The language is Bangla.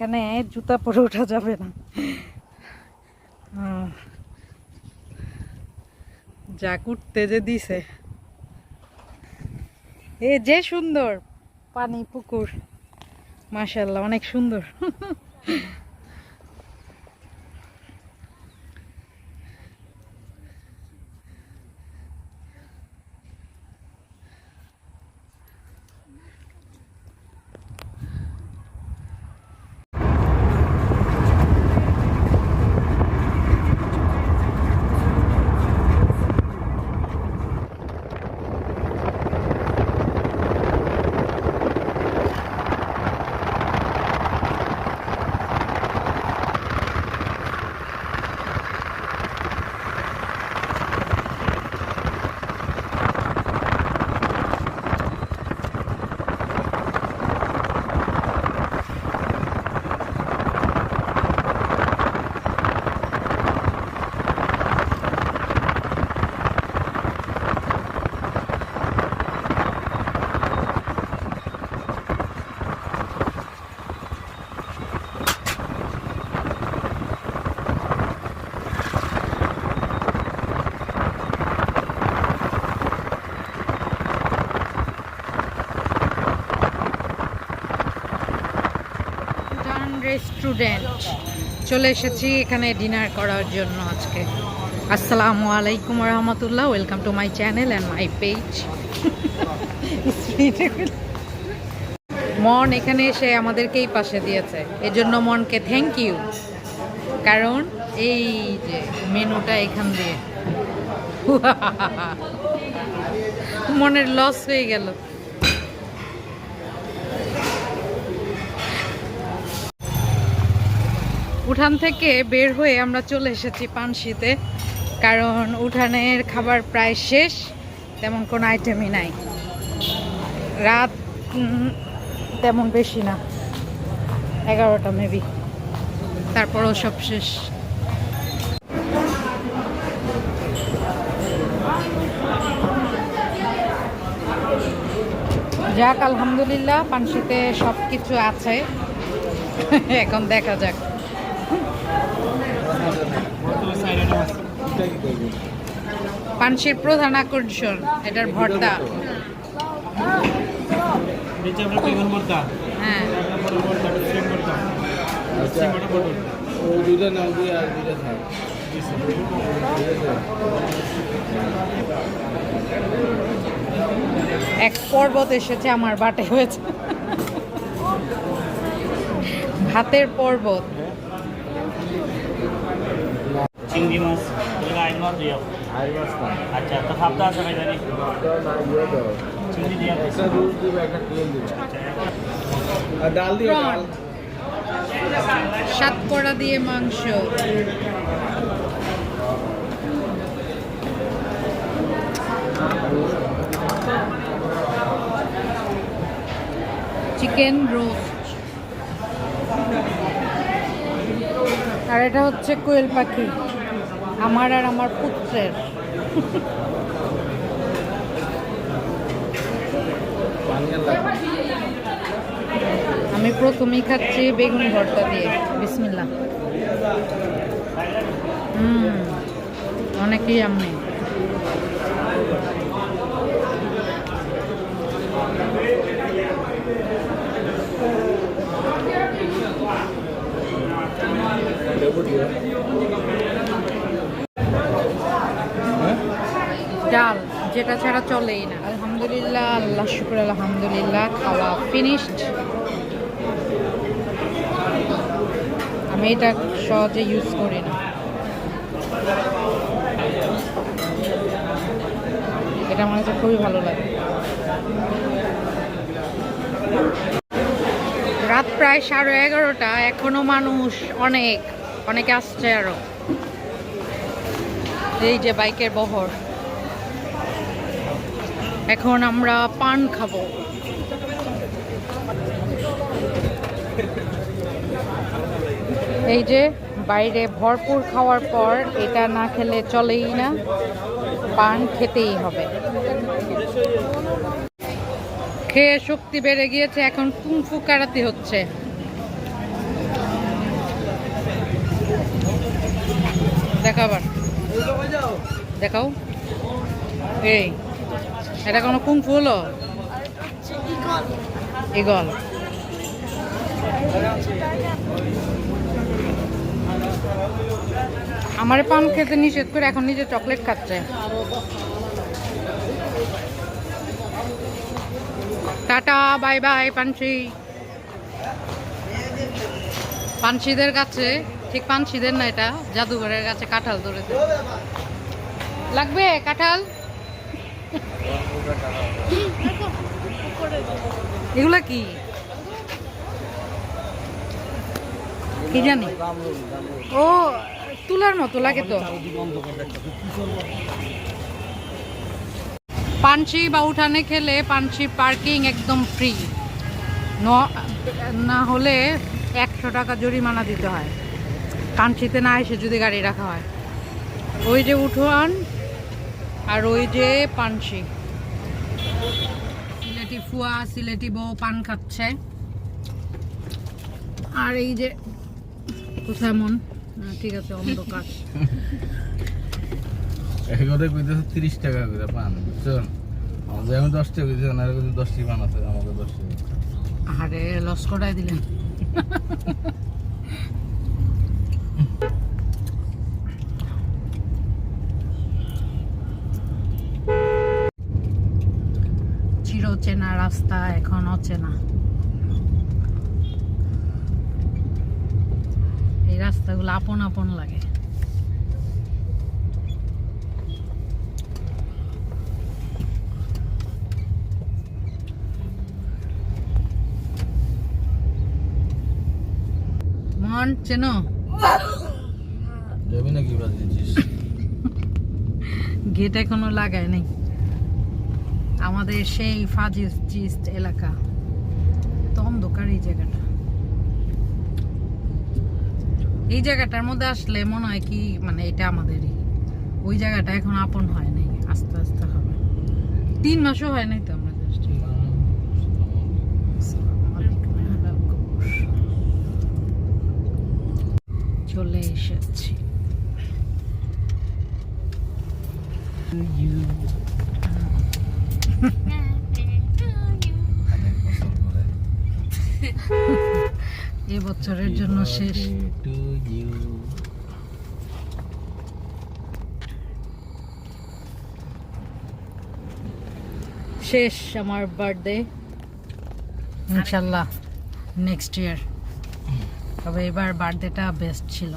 এখানে জুতা পরে ওঠা যাবে না। যা উঠতে যে দিছে, এ যে সুন্দর পানি পুকুর, মাশাআল্লাহ অনেক সুন্দর। রেস্টুরেন্ট চলে এসেছি এখানে ডিনার করার জন্য আজকে। আসসালামু আলাইকুম রহমতুল্লাহ, welcome to my channel and my page. মন এখানে এসে আমাদেরকেই পাশে দিয়েছে, এজন্য মনকে থ্যাংক ইউ। কারণ এই যে মেনুটা এখান দিয়ে মনের লস হয়ে গেল। উঠান থেকে বের হয়ে আমরা চলে এসেছি পানশিতে, কারণ উঠানের খাবার প্রায় শেষ, তেমন কোনো আইটেমই নাই। রাত তেমন বেশি না, 11টা মেবি, তারপরও সব শেষ। যাক আলহামদুলিল্লাহ, পানশিতে সব কিছু আছে, এখন দেখা যাক। পানশির প্রধান আকর্ষণ এটার ভর্তা। হ্যাঁ, এক পর্বত এসেছে আমার বাটে হয়েছে, ভাতের পর্বত। চিংড়ি মাছ আইন মাছ দিও। আচ্ছা, তো ভাবটা আছে ভাই জানি চিংড়ি দিয়ে একটা রোল দিবে, একটা তেল দিবে, আর ডাল দিও। ডাল সাতকড়া দিয়ে মাংস, চিকেন রোস্ট, আর এটা হচ্ছে কোয়েল পাখি আমার আর আমার পুত্রের। আমি প্রথমেই খাচ্ছি বেগুন ভর্তা দিয়ে, বিসমিল্লাহ। অনেকেই আমি ডাল, যেটা ছাড়া চলেই না। আলহামদুলিল্লাহ, আল্লাহ শুকর, আলহামদুলিল্লাহ, খাওয়া ফিনিশড। আমি এটা সহজে ইউজ করি না, এটা আমার কাছে খুবই ভালো লাগে। রাত প্রায় 11:30, এখনো মানুষ অনেকে আসছে আরো। এই যে বাইকের বহর। এখন আমরা পান খাবো। এই যে বাইরে ভরপুর খাওয়ার পর এটা না খেলে চলেই না, পান খেতেই হবে। খেয়ে শক্তি বেড়ে গিয়েছে, এখন কুংফু কারাতে হচ্ছে। দেখাবার দেখাও। এই এটা কোনো কুংফু হলো? ইগল। আমারে পান খেতে নিষেধ করে এখন নিজে চকলেট খাচ্ছে। টাটা বাই বাই পানসি। পানসিদের কাছে, ঠিক পানসিদের না, এটা জাদুঘরের কাছে কাঁঠাল ধরেছে। লাগবে কাঁঠাল? এগুলা কি কি জানি। ও তুলার মতো লাগে তো। পানসি বা উঠানে খেলে পানসি পার্কিং একদম ফ্রি, না হলে 100 টাকা জরিমানা দিতে হয় পানসিতে না এসে যদি গাড়ি রাখা হয়। ওই যে উঠান আর ওই যে পানসি। সিলেটি ফুয়া সিলেটি বউ পান খাচ্ছে। আর এই যে কোথায় মন, ঠিক আছে অন্ধকার। এগুলো কইতেছে 30 টাকা করে পান, বুঝছেন? আমাদের আমি 10 টাকা কইতেছি, ওনারা কইতেছে 10 টি পান আছে, আমাদের 10 টাকা। আরে লস করাই দিলেন। চিরচেনা রাস্তা এখন অচেনা। এই রাস্তাগুলো আপন আপন লাগে। মন চেনো? যাবি নাকি বাজিয়েছিস? গেট এখনো লাগায় নাই। আমাদের সেই ফাজিস্ট এলাকা, তো অন্ধকার এই জায়গাটা। এই জায়গাটার মধ্যে আসলে মনে হয় কি মানে এটা আমাদেরই। ওই জায়গাটা এখন আপন হয় নাই, আস্তে আস্তে হবে। 3 মাসও হয় নাই তো আমরা just চলে এসেছি। এবছরের জন্য শেষ। শেষ আমার বার্থডে, ইনশাল্লাহ নেক্সট ইয়ার। তবে এবার বার্থডেটা বেস্ট ছিল।